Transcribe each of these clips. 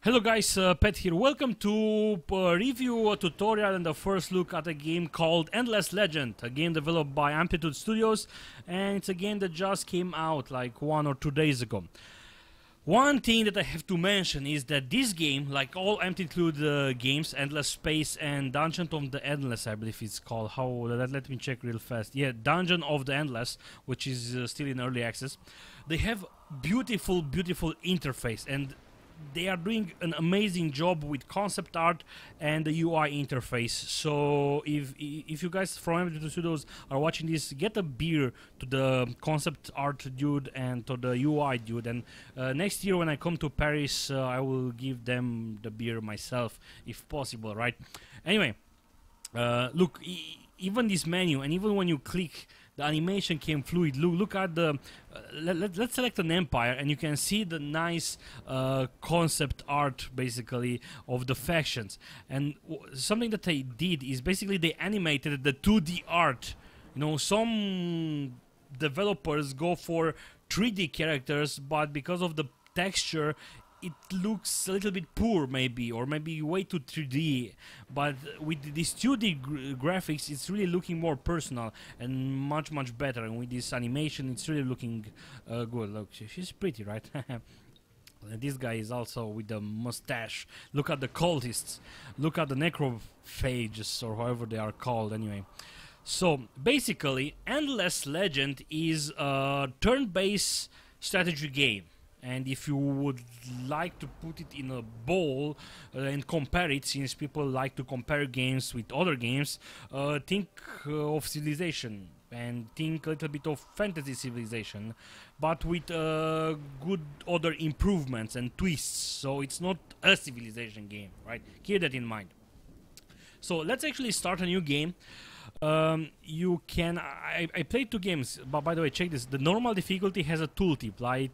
Hello guys, Pet here. Welcome to review a tutorial and the first look at a game called Endless Legend, a game developed by Amplitude Studios, and it's a game that just came out like 1 or 2 days ago. One thing that I have to mention is that this game, like all Amplitude games, Endless Space and Dungeon of the Endless, I believe it's called. Let me check real fast. Yeah, Dungeon of the Endless, which is still in early access. They have beautiful interface, and they are doing an amazing job with concept art and the UI interface. So if you guys from Amplitude Studios are watching this, get a beer to the concept art dude and to the UI dude. And next year when I come to Paris, I will give them the beer myself, if possible, right? Anyway, look, even this menu, and even when you click, the animation came fluid. Look at the. Let's select an empire, and you can see the nice concept art, basically, of the factions. And something that they did is basically they animated the 2D art. You know, some developers go for 3D characters, but because of the texture, it looks a little bit poor, maybe, or maybe way too 3D. But with this 2D graphics, it's really looking more personal and much better. And with this animation, it's really looking good. Look, she's pretty, right? And this guy is also with the mustache. Look at the cultists. Look at the necrophages, or however they are called, anyway. So basically, Endless Legend is a turn-based strategy game. And if you would like to put it in a bowl and compare it, since people like to compare games with other games, think of Civilization and think a little bit of Fantasy Civilization, but with good other improvements and twists. So it's not a Civilization game, right? Keep that in mind. So let's actually start a new game. You can. I played 2 games, but by the way, check this. The normal difficulty has a tooltip, like,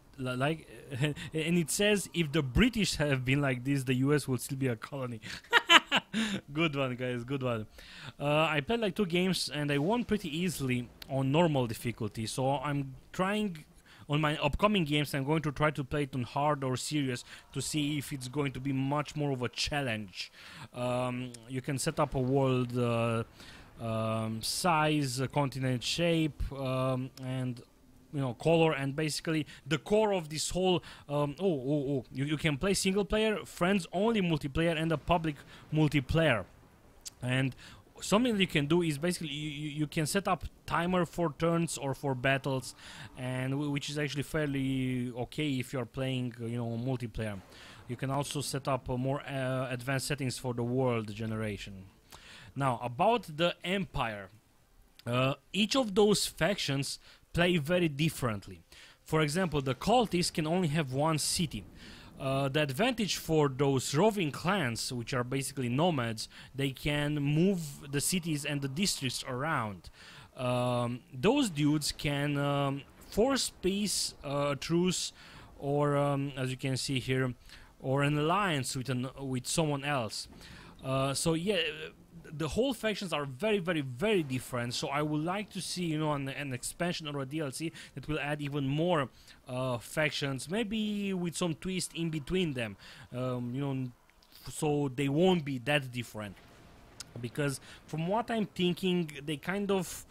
and it says if the British have been like this, the US will still be a colony. Good one, guys. Good one. I played like 2 games, and I won pretty easily on normal difficulty. So I'm trying. On my upcoming games, I'm going to try to play it on hard or serious to see if it's going to be much more of a challenge. You can set up a world. Size, continent shape, and color, and basically the core of this whole you can play single player, friends only multiplayer, and a public multiplayer. And something that you can do is basically you can set up timer for turns or for battles, and which is actually fairly okay if you're playing multiplayer. You can also set up more advanced settings for the world generation. Now, about the Empire, each of those factions play very differently. For example, the cultists can only have 1 city. The advantage for those roving clans, which are basically nomads, they can move the cities and the districts around. Those dudes can force peace, truce, or as you can see here, or an alliance with someone else. So yeah. The whole factions are very different, so I would like to see an expansion or a DLC that will add even more factions, maybe with some twist in between them, so they won't be that different. Because from what I'm thinking, they kind of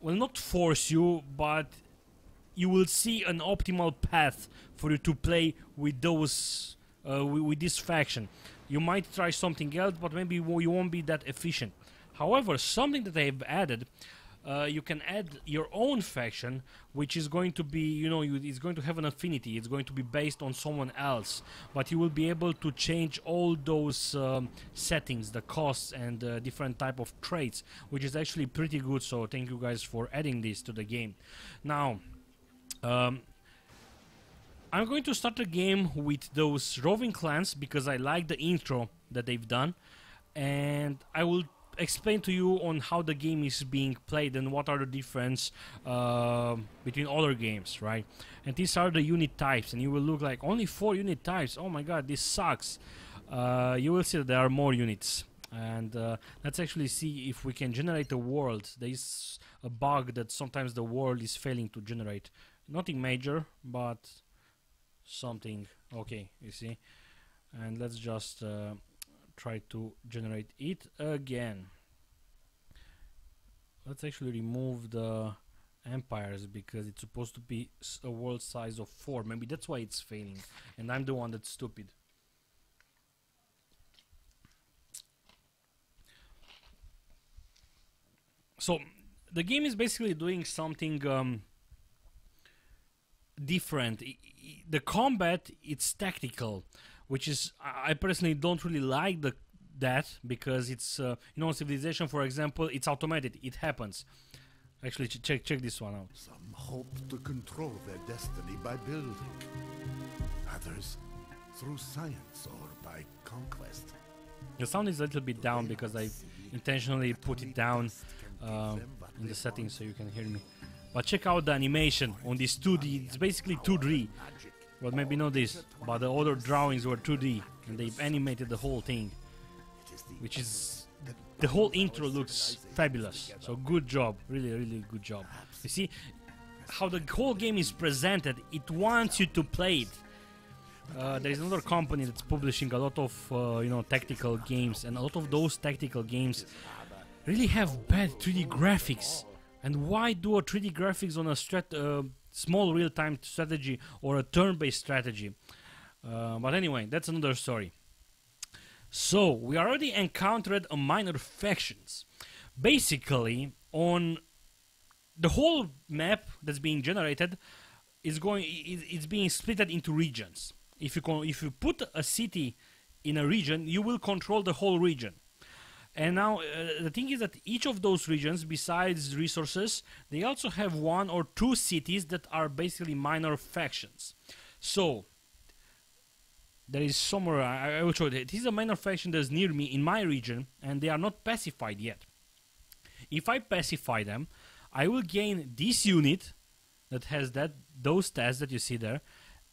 not force you, but you will see an optimal path for you to play with those with this faction. You might try something else, but maybe you won't be that efficient. However, something that they've added, you can add your own faction, which is going to be, it's going to have an affinity. It's going to be based on someone else, but you will be able to change all those settings, the costs, and different type of traits, which is actually pretty good. So thank you guys for adding this to the game. Now, I'm going to start a game with those roving clans because I like the intro that they've done, and I will explain to you on how the game is being played and what are the difference between other games, right? And these are the unit types, and you will look like only 4 unit types. Oh my god, this sucks. You will see that there are more units. And let's actually see if we can generate a world. There is a bug that sometimes the world is failing to generate. Nothing major, but something. Okay, you see. And let's just try to generate it again. Let's actually remove the empires because it's supposed to be a world size of 4. Maybe that's why it's failing, and I'm the one that's stupid. So the game is basically doing something different. The combat, it's tactical, which is I personally don't really like that because it's Civilization, for example, it's automated. It happens. Actually, check this one out. Some hope to control their destiny by building. Others through science or by conquest. The sound is a little bit down because I intentionally put it down in the settings so you can hear me. But check out the animation on this 2D. It's basically 2D. Well, maybe not this, but the other drawings were 2D, and they've animated the whole thing, which is the whole intro looks fabulous. So good job, really, really good job. You see how the whole game is presented. It wants you to play it. There is another company that's publishing a lot of tactical games, and a lot of those tactical games really have bad 3D graphics. And why do a 3D graphics on a small real-time strategy or a turn-based strategy? But anyway, that's another story. So we already encountered a minor factions. Basically, on the whole map that's being generated it's being split into regions. If you put a city in a region, you will control the whole region. And now the thing is that each of those regions, besides resources, they also have 1 or 2 cities that are basically minor factions. So there is somewhere, I will show you. This is a minor faction that's near me in my region, and they are not pacified yet. If I pacify them, I will gain this unit that has those stats that you see there.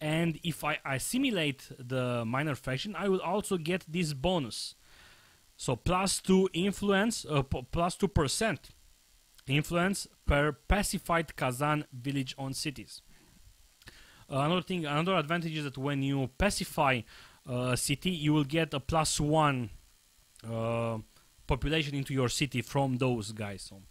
And if I assimilate the minor faction, I will also get this bonus. So +2 influence, +2% influence per pacified Kazan village on cities. Another advantage is that when you pacify a city, you will get a +1 population into your city from those guys. So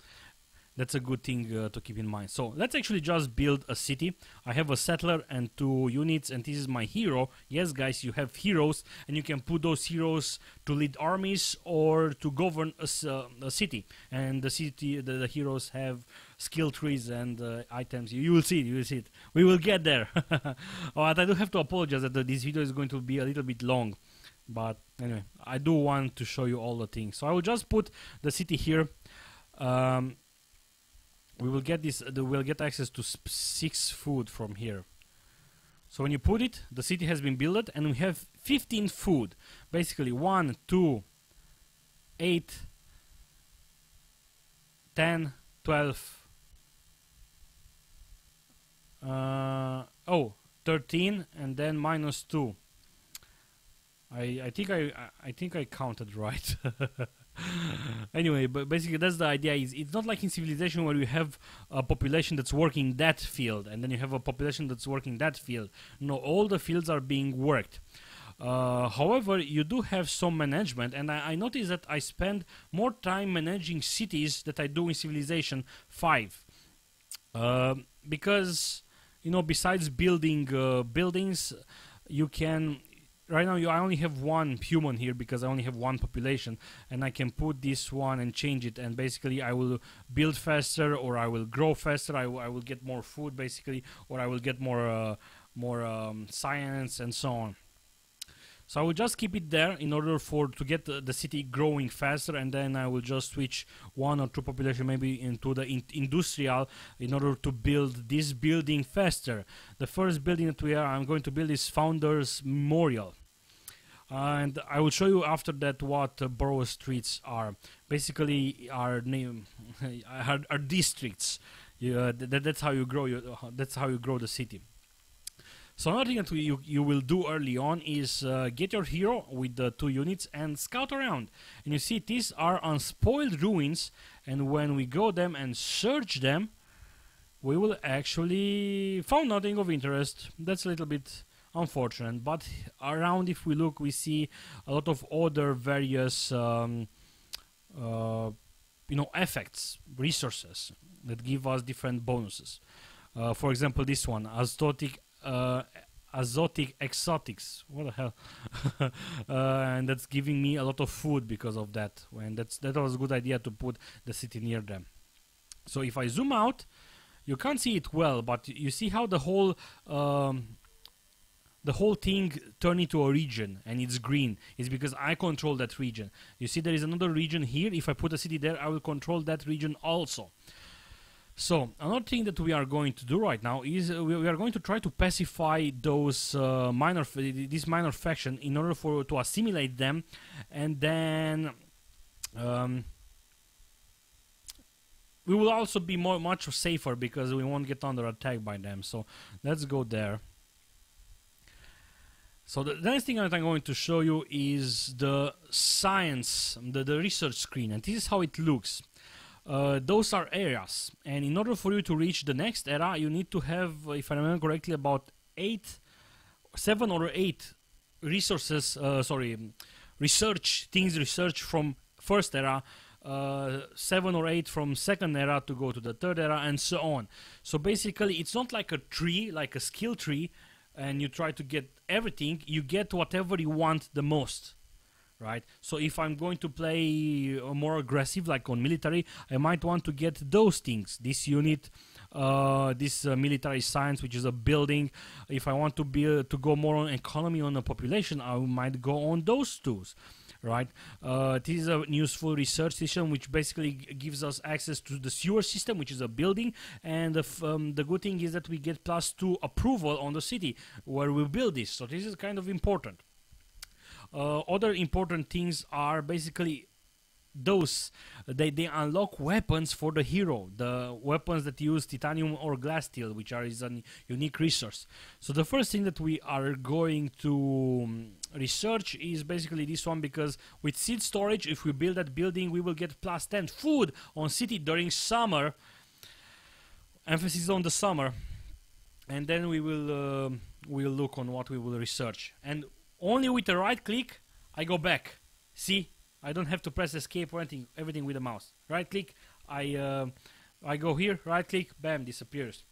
that's a good thing to keep in mind. So let's actually just build a city. I have a settler and 2 units, and this is my hero. Yes, guys, you have heroes, and you can put those heroes to lead armies or to govern a city. And the heroes have skill trees and items. You will see it. We will get there. But I do have to apologize that this video is going to be a little bit long. But anyway, I do want to show you all the things. So I will just put the city here. We will get we'll get access to 6 food from here. So when you put it, the city has been built, and we have 15 food. Basically 1, 2, 8, 10, 12. 13, and then -2. I think I counted right. Anyway, but basically that's the idea. It's not like in Civilization where you have a population that's working that field and then you have a population that's working that field. No, all the fields are being worked. However, you do have some management, and I noticed that I spend more time managing cities than I do in Civilization 5. Because, besides building buildings, you can... Right now, I only have 1 human here because I only have 1 population, and I can put this one and change it, and basically I will build faster, or I will grow faster. I will get more food, basically, or I will get more science and so on. So I will just keep it there in order to get the city growing faster, and then I will just switch 1 or 2 population maybe into the industrial in order to build this building faster. The first building that I'm going to build is Founders Memorial. And I will show you after that what borough streets are. Basically, are districts. That's how you grow. That's how you grow the city. So another thing that you will do early on is get your hero with the 2 units and scout around. And you see these are unspoiled ruins, and when we go them and search them, we will actually found nothing of interest. That's a little bit unfortunate. But around, if we look, we see a lot of other various effects, resources that give us different bonuses. For example, this one, azotic exotics. What the hell? And that's giving me a lot of food because of that. And that was a good idea to put the city near them. So if I zoom out, you can't see it well, but you see how the whole thing turned into a region, and it's green. It's because I control that region. You see there is another region here. If I put a city there, I will control that region also. So another thing that we are going to do right now is we are going to try to pacify those this minor faction in order to assimilate them, and then we will also be much safer because we won't get under attack by them. So let's go there. So the next thing that I'm going to show you is the science, the research screen, and this is how it looks. Those are areas, and in order for you to reach the next era, you need to have, if I remember correctly, about 7 or 8 resources, research from first era, 7 or 8 from second era to go to the third era, and so on. So basically, it's not like a tree, like a skill tree, and you try to get everything. You get whatever you want the most, right? So if I'm going to play more aggressive, like on military, I might want to get those things. This unit, this military science, which is a building. If I want to go more on economy, on the population, I might go on those tools. Right, this is a useful research system which basically gives us access to the sewer system, which is a building, and the good thing is that we get +2 approval on the city where we build this. So this is kind of important. Other important things are basically those they unlock weapons for the hero, the weapons that use titanium or glass steel, which is a unique resource. So the first thing that we are going to research is basically this one, because with seed storage, if we build that building, we will get +10 food on city during summer, emphasis on the summer, and then we will we'll look on what we will research, and only with a right click I go back. See, I don't have to press escape or anything, everything with the mouse. Right click, I go here, right click, bam, disappears.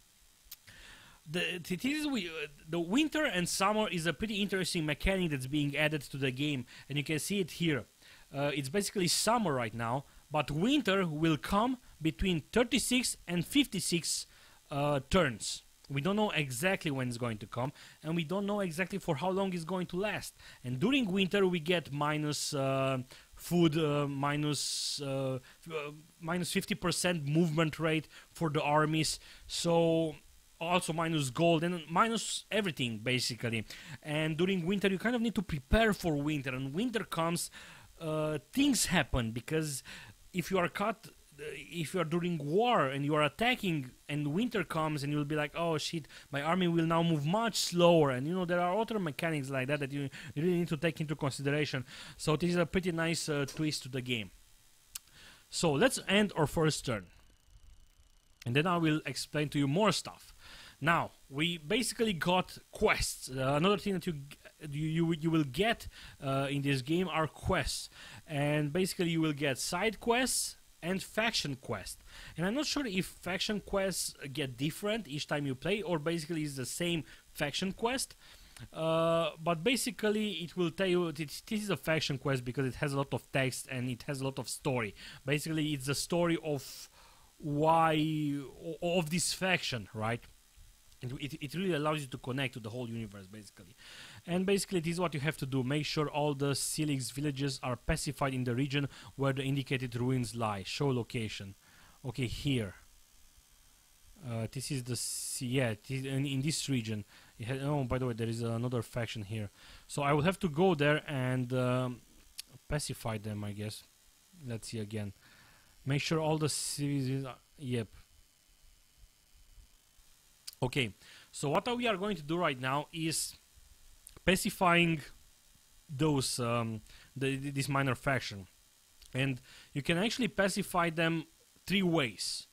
The winter and summer is a pretty interesting mechanic that's being added to the game, and you can see it here. It's basically summer right now, but winter will come between 36 and 56 turns. We don't know exactly when it's going to come, and we don't know exactly for how long it's going to last. And during winter we get minus food, minus 50% movement rate for the armies, so also minus gold and minus everything basically. And during winter you kind of need to prepare for winter, and winter comes, things happen, because if you are during war and you are attacking and winter comes, and you'll be like, oh shit, my army will now move much slower, and there are other mechanics like that you really need to take into consideration. So this is a pretty nice twist to the game. So let's end our first turn, and then I will explain to you more stuff. Now we basically got quests. Another thing that you will get in this game are quests, and basically you will get side quests and faction quest. And I'm not sure if faction quests get different each time you play, or basically it's the same faction quest. But basically it will tell you this is a faction quest because it has a lot of text and it has a lot of story. Basically it's the story of this faction, right? It really allows you to connect to the whole universe, basically. And basically this is what you have to do. Make sure all the Silix villages are pacified in the region where the indicated ruins lie. Show location. Okay, here. This is in this region. Oh, by the way, there is another faction here. So I will have to go there and pacify them, I guess. Let's see again. Make sure all the civilians are... Yep. Okay, so what we are going to do right now is pacifying those this minor faction, and you can actually pacify them 3 ways.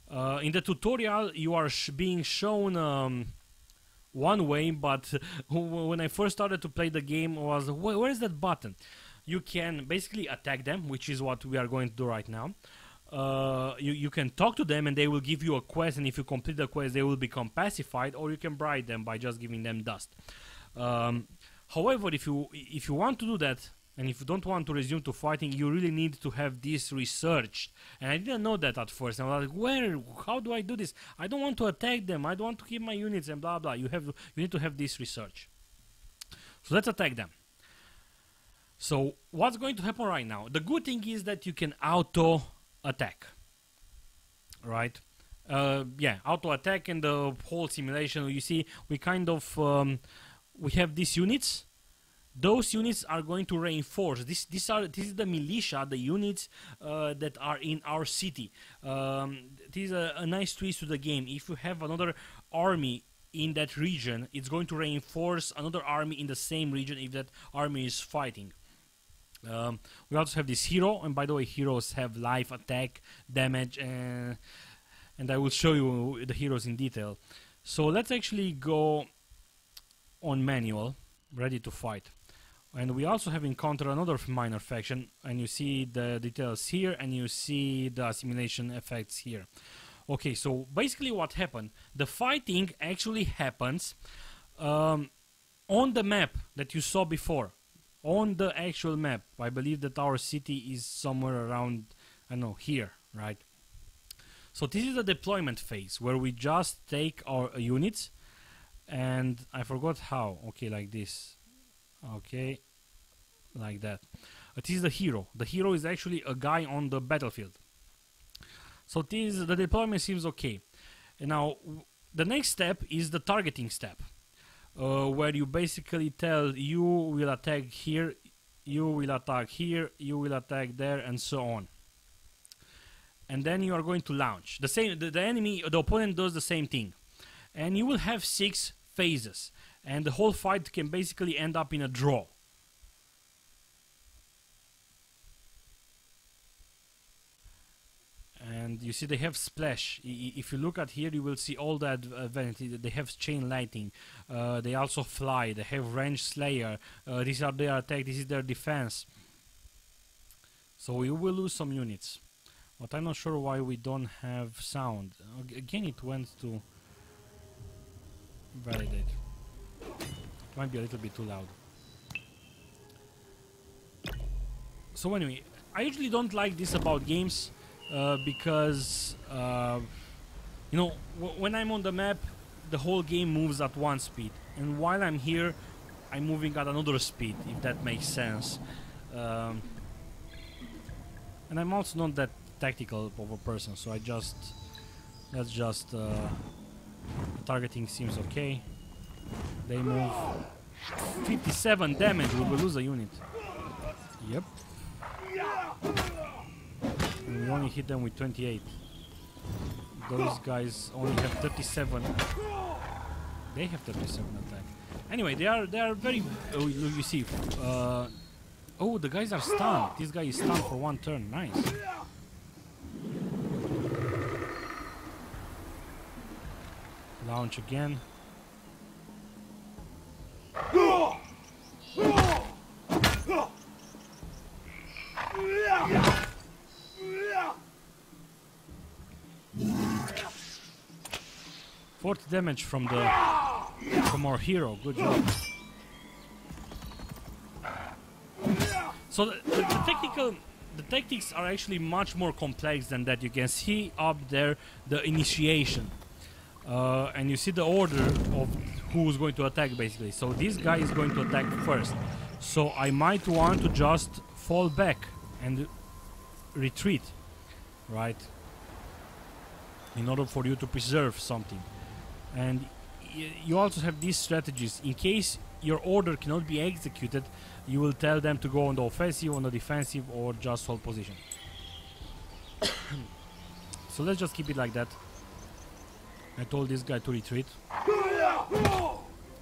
In the tutorial, you are being shown one way, but when I first started to play the game, was where is that button? You can basically attack them, which is what we are going to do right now. You can talk to them and they will give you a quest, and if you complete the quest they will become pacified, or you can bribe them by just giving them dust. However, if you want to do that, and if you don't want to resume to fighting, you really need to have this researched. And I didn't know that at first. I was like, how do I do this? I don't want to attack them. I don't want to keep my units and blah blah. You need to have this research. So let's attack them. So what's going to happen right now? The good thing is that you can auto attack. Right? Auto attack, and the whole simulation. You see, we kind of we have these units. Those units are going to reinforce. This is the militia, the units that are in our city. This is a nice twist to the game. If you have another army in that region, it's going to reinforce another army in the same region if that army is fighting. We also have this hero, and by the way, heroes have life, attack, damage, and I will show you the heroes in detail. So let's actually go on manual, ready to fight. And we also have encountered another minor faction, and you see the details here, and you see the assimilation effects here. Okay, so basically what happened, the fighting actually happens on the map that you saw before. On the actual map. I believe that our city is somewhere around, I don't know, here, right? So this is the deployment phase, where we just take our units, and I forgot how. Okay, like this. Okay, like that. This is the hero. The hero is actually a guy on the battlefield. So the deployment seems okay. And now the next step is the targeting step, where you basically tell you will attack here, you will attack here, you will attack there, and so on. And then you are going to launch. The opponent does the same thing. And you will have 6 phases. And the whole fight can basically end up in a draw. And you see they have splash. If you look at here, you will see all that they have chain lightning. They also fly. They have range slayer. These are their attack. This is their defense. So you will lose some units. But I'm not sure why we don't have sound. Again, it went to validate. It might be a little bit too loud. So anyway, I usually don't like this about games because you know, when I'm on the map, the whole game moves at one speed, and while I'm here, I'm moving at another speed, if that makes sense. And I'm also not that tactical of a person, so the targeting seems okay. They move. 57 damage, we will lose a unit. Yep. And we only hit them with 28. Those guys only have 37. They have 37 attack. Anyway, they are very. Oh, you see. Oh, the guys are stunned. This guy is stunned for 1 turn. Nice. Launch again. Fourth damage from our hero. Good job. So the tactics are actually much more complex than that. You can see up there the initiation, and you see the order of who's going to attack basically. So this guy is going to attack first. So I might want to just fall back and retreat, right? In order for you to preserve something. And you also have these strategies. In case your order cannot be executed, you will tell them to go on the offensive, on the defensive, or just hold position. So let's just keep it like that. I told this guy to retreat.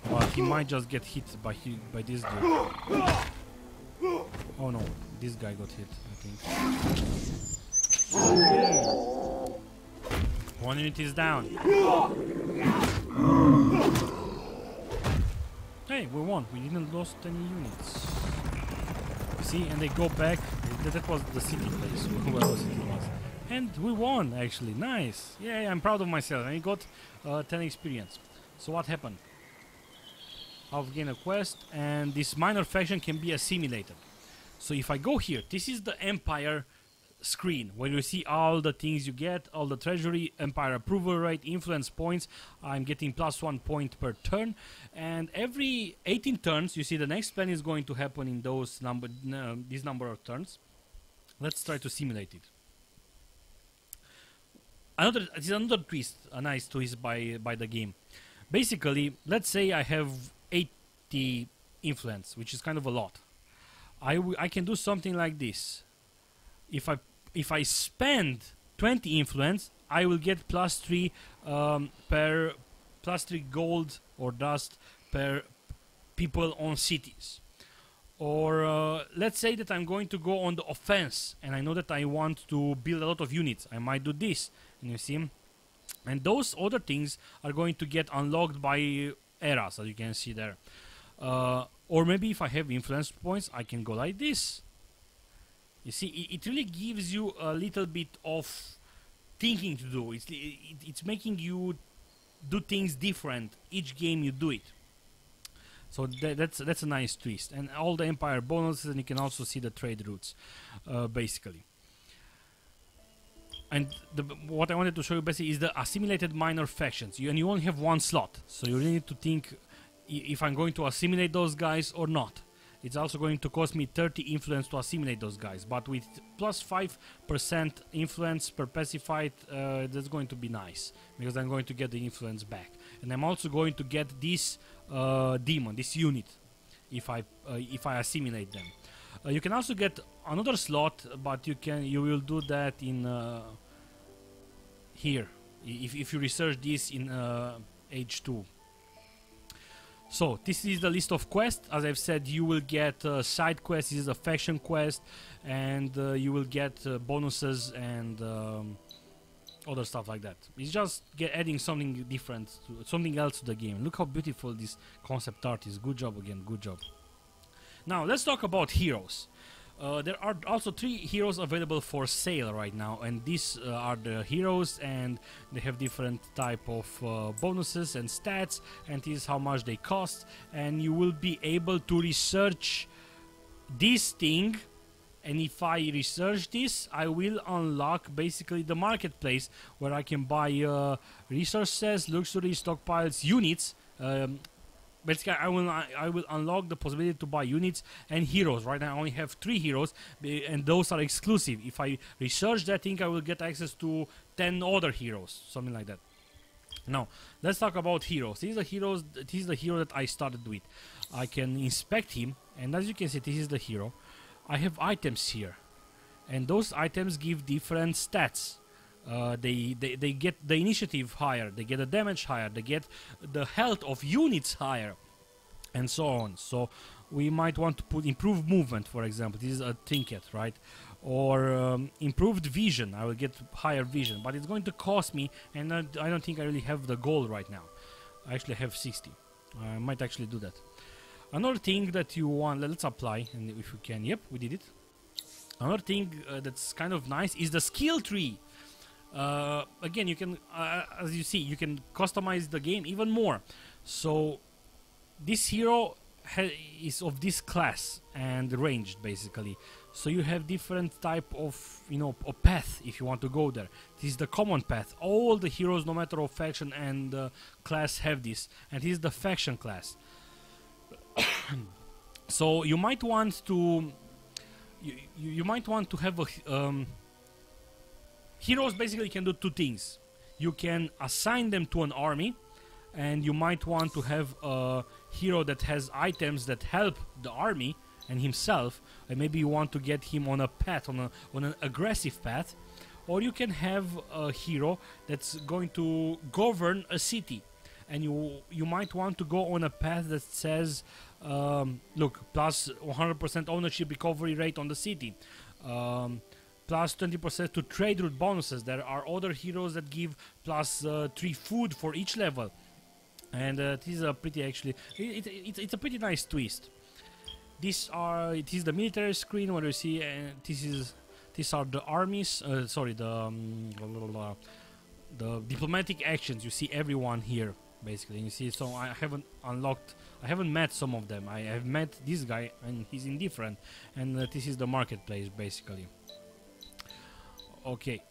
But he might just get hit by this dude. Oh no, this guy got hit, I think. Yeah. 1 unit is down. Hey, we won. We didn't lost any units. You see, and they go back. That was the city place, where the city was. And we won, actually. Nice. Yeah, I'm proud of myself. I got 10 experience. So what happened? I've gained a quest, and this minor faction can be assimilated. So if I go here, this is the Empire screen, where you see all the things you get, all the treasury, Empire approval rate, influence points. I'm getting +1 point per turn, and every 18 turns, you see the next plan is going to happen in those this number of turns. Let's try to simulate it. This is another twist, a nice twist by the game. Basically, let's say I have 80 influence, which is kind of a lot. I can do something like this. If I spend 20 influence, I will get +3 +3 gold or dust per people on cities. Or let's say that I'm going to go on the offense, and I know that I want to build a lot of units. I might do this, and you see, and those other things are going to get unlocked by eras, as you can see there. Or maybe if I have influence points, I can go like this. You see, it really gives you a little bit of thinking to do. It's making you do things different each game you do it. So that's a nice twist. And all the Empire bonuses, and you can also see the trade routes, basically. And what I wanted to show you basically is the assimilated minor factions. And you only have one slot, so you really need to think if I'm going to assimilate those guys or not. It's also going to cost me 30 influence to assimilate those guys, but with +5% influence per pacified, that's going to be nice, because I'm going to get the influence back. And I'm also going to get this demon, this unit, if I assimilate them. You can also get another slot, but you will do that in here, if you research this in H2. So this is the list of quests. As I've said, you will get side quests. This is a faction quest, and you will get bonuses and other stuff like that. It's just adding something different, something else to the game. Look how beautiful this concept art is. Good job again, good job. Now let's talk about heroes. There are also 3 heroes available for sale right now, and these are the heroes, and they have different type of bonuses and stats, and this is how much they cost. And you will be able to research this thing, and if I research this, I will unlock basically the marketplace, where I can buy resources, luxury, stockpiles, units. Basically, I will unlock the possibility to buy units and heroes. Right now I only have 3 heroes, and those are exclusive. If I research that thing, I will get access to 10 other heroes, something like that. Now let's talk about heroes. This is the hero that I started with. I can inspect him, and as you can see, this is the hero. I have items here, and those items give different stats. They get the initiative higher, they get the damage higher, they get the health of units higher, and so on. So we might want to put improved movement, for example. This is a trinket, right? Or improved vision. I will get higher vision, but it's going to cost me, and I don't think I really have the goal right now. I actually have 60. I might actually do that. Another thing that you want, let's apply, and if we can, yep, we did it. Another thing that's kind of nice is the skill tree. Again, you can, as you see, you can customize the game even more. So this hero is of this class and ranged, basically. So you have different type of, a path if you want to go there. This is the common path. All the heroes, no matter of faction and class, have this, and this is the faction class. So you might want to you might want to have a heroes basically can do 2 things. You can assign them to an army, and you might want to have a hero that has items that help the army and himself, and maybe you want to get him on a path, on an aggressive path. Or you can have a hero that's going to govern a city, and you might want to go on a path that says, look, plus 100% ownership recovery rate on the city, plus 20% to trade route bonuses. There are other heroes that give plus 3 food for each level. and it is a pretty actually it's a pretty nice twist. It is the military screen where you see these are the armies. Sorry, the diplomatic actions. You see everyone here basically. And you see, so I haven't met some of them. I have met this guy and he's indifferent, and this is the marketplace basically. Okay,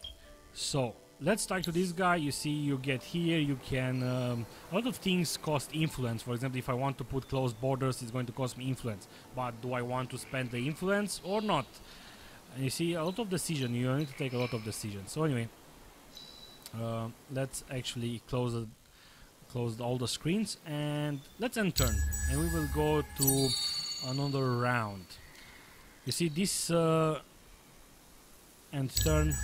so let's talk to this guy. You see, you get here, you can a lot of things cost influence. For example, if I want to put closed borders, it's going to cost me influence, but do I want to spend the influence or not? And you see a lot of decisions. You need to take a lot of decisions. So anyway, let's actually close all the screens and let's end turn, and we will go to another round. You see this end turn,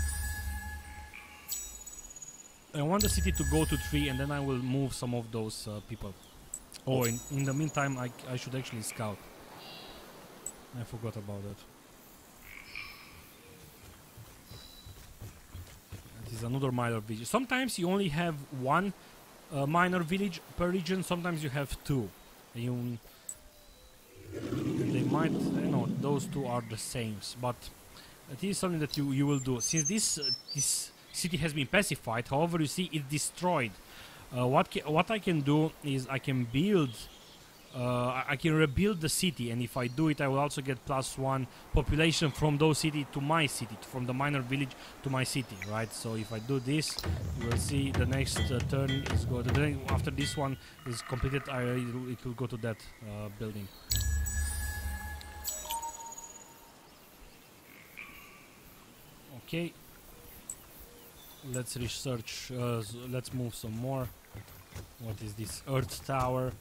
I want the city to go to 3, and then I will move some of those people. Oh, in the meantime, I should actually scout. I forgot about that. This is another minor village. Sometimes you only have one minor village per region. Sometimes you have 2. And they might, you know, those 2 are the same. But it is something that you will do. Since this city has been pacified, however, you see it's destroyed. What I can do is I can build. I can rebuild the city, and if I do it, I will also get +1 population from those city to my city, from the minor village to my city, right? So if I do this, you will see the next turn is go. After this one is completed, it will go to that building. Okay. Let's research. Let's move some more. What is this Earth Tower?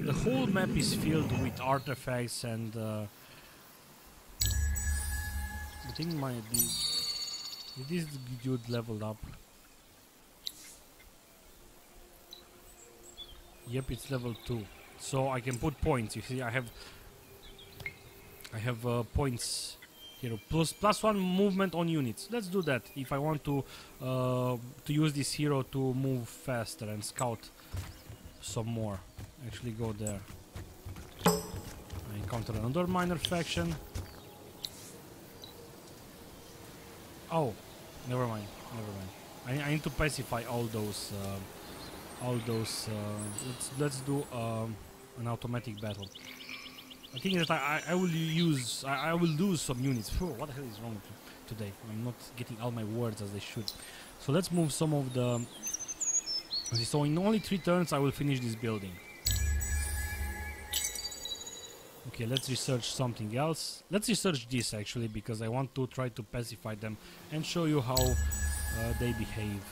The whole map is filled with artifacts, and I think this dude leveled up. Yep, it's level 2. So I can put points. You see, I have points here. +1 movement on units. Let's do that. If I want to use this hero to move faster and scout some more. Actually go there. I encounter another minor faction. Oh, never mind. I need to pacify all those. Let's do an automatic battle. I think that I will lose some units. Phew, what the hell is wrong today? I'm not getting all my words as they should. So let's move some of the. So in only 3 turns I will finish this building. Okay, let's research something else. Let's research this actually, because I want to try to pacify them and show you how they behave.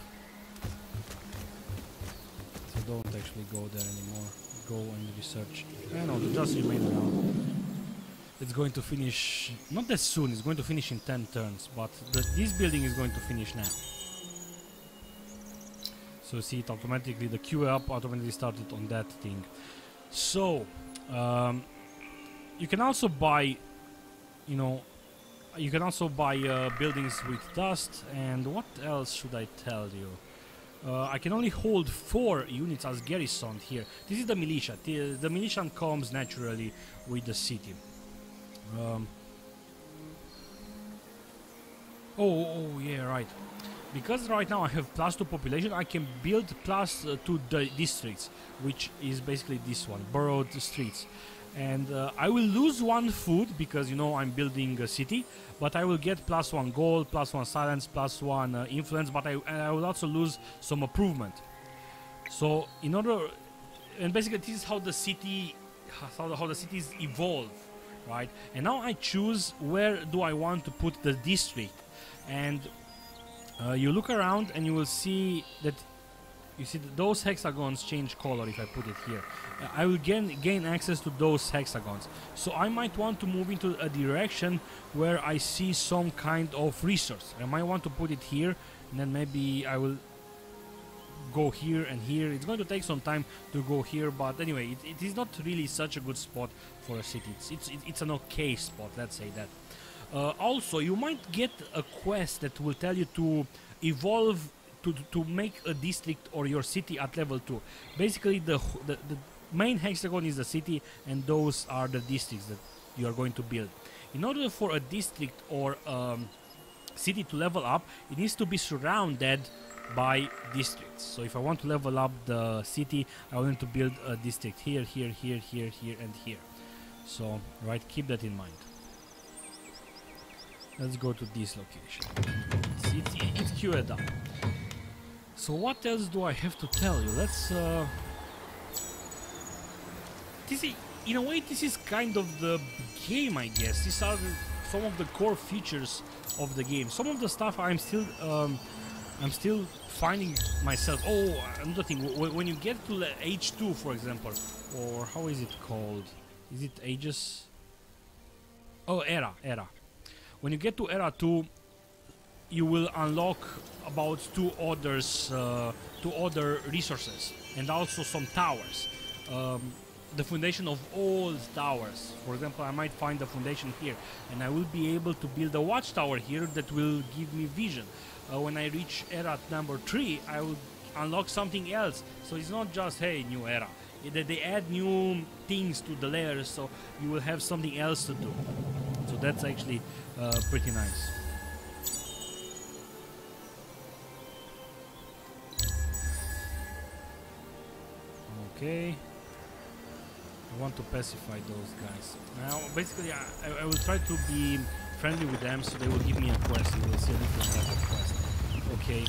So don't actually go there anymore. Go and research. No, just remain around. It's going to finish not that soon. It's going to finish in 10 turns, but this building is going to finish now. So see it automatically. The queue up automatically started on that thing. So. You can also buy, buildings with dust, and what else should I tell you? I can only hold 4 units as garrison here. This is the militia. The militia comes naturally with the city. Yeah, right. Because right now I have +2 population, I can build +2 districts, which is basically this one, borrowed streets. And I will lose 1 food because I'm building a city, but I will get +1 gold, +1 silence, +1 influence, but I will also lose some improvement. So and basically this is how the cities evolve, right? And now I choose where do I want to put the district, and you look around and you will see that. You see those hexagons change color if I put it here. I will gain access to those hexagons. So I might want to move into a direction where I see some kind of resource. I might want to put it here, and then maybe I will go here and here. It's going to take some time to go here, but anyway, it is not really such a good spot for a city. It's an okay spot, let's say that. Also, you might get a quest that will tell you to evolve to make a district or your city at level 2. Basically, the main hexagon is the city, and those are the districts that you are going to build. In order for a district or city to level up, it needs to be surrounded by districts. So if I want to level up the city, I want to build a district here, here, here, here, here, and here. So, right, keep that in mind. Let's go to this location. It's queued up. So what else do I have to tell you? Let's in a way, this is kind of the game, I guess. These are some of the core features of the game. Some of the stuff I'm still finding myself. Oh, another thing. When you get to H2, for example, or how is it called? Is it Aegis? Oh, Era. When you get to Era 2, you will unlock about two other resources, and also some towers. The foundation of all towers. For example, I might find the foundation here, and I will be able to build a watchtower here that will give me vision. When I reach Era number 3, I will unlock something else. So it's not just, hey, new Era. They add new things to the layers, so you will have something else to do. So that's actually pretty nice. Okay. I want to pacify those guys. Now, basically, I will try to be friendly with them, so they will give me a quest. You will see a different type of quest. Okay,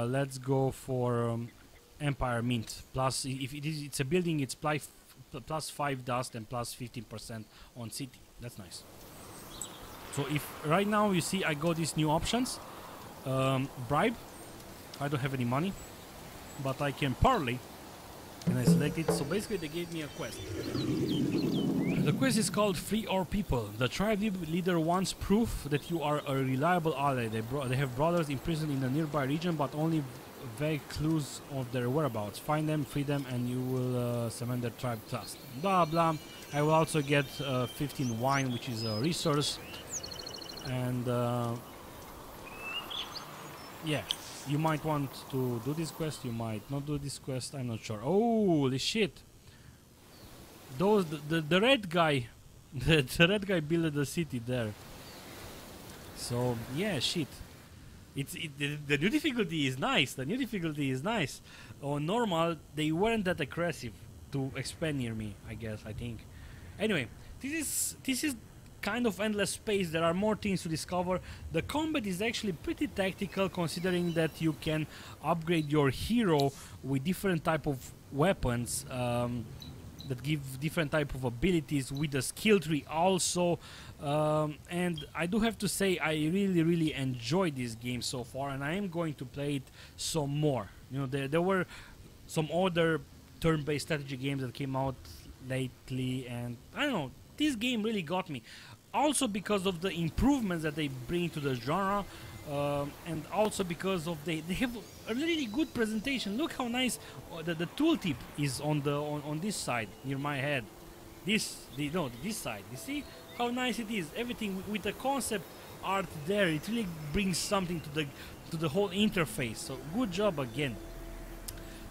let's go for Empire Mint. Plus, if it's a building, it's plus 5 dust and plus 15% on city. That's nice. So if right now you see I got these new options, bribe. I don't have any money, but I can parley. And I select it, so basically they gave me a quest. The quest is called Free Our People. The tribe leader wants proof that you are a reliable ally. They have brothers imprisoned in the nearby region, but only vague clues of their whereabouts. Find them, free them, and you will cement their tribe trust. Blah blah. I will also get 15 wine, which is a resource. And yeah. You might want to do this quest, you might not do this quest, I'm not sure. Holy shit! Those, the red guy, the red guy built the city there. So, yeah, shit. The new difficulty is nice, On normal, they weren't that aggressive to expand near me, I think. Anyway, this is kind of endless space. There are more things to discover. The combat is actually pretty tactical, considering that you can upgrade your hero with different type of weapons that give different type of abilities, with the skill tree also. And I do have to say, I really enjoyed this game so far, and I am going to play it some more. You know, there were some other turn-based strategy games that came out lately, and I don't know, this game really got me. Also because of the improvements that they bring to the genre, and also because of they have a really good presentation. Look how nice the tooltip is on this side near my head. This side. You see how nice it is. Everything with the concept art there. It really brings something to the whole interface. So good job again.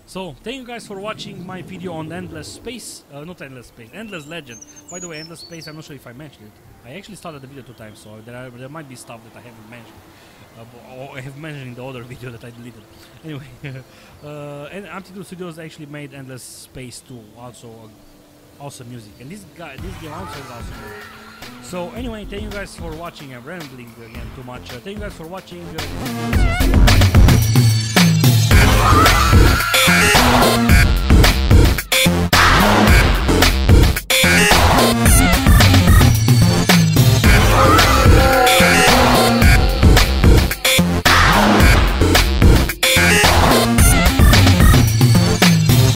So, thank you guys for watching my video on Endless Legend. By the way, Endless Space, I'm not sure if I mentioned it. I actually started the video 2 times, so there might be stuff that I haven't mentioned. Or I have mentioned in the other video that I deleted. Anyway, and Amplitude Studios actually made Endless Space 2, also awesome music. And this game also is awesome music. So, anyway, thank you guys for watching. I'm rambling again too much. Thank you guys for watching.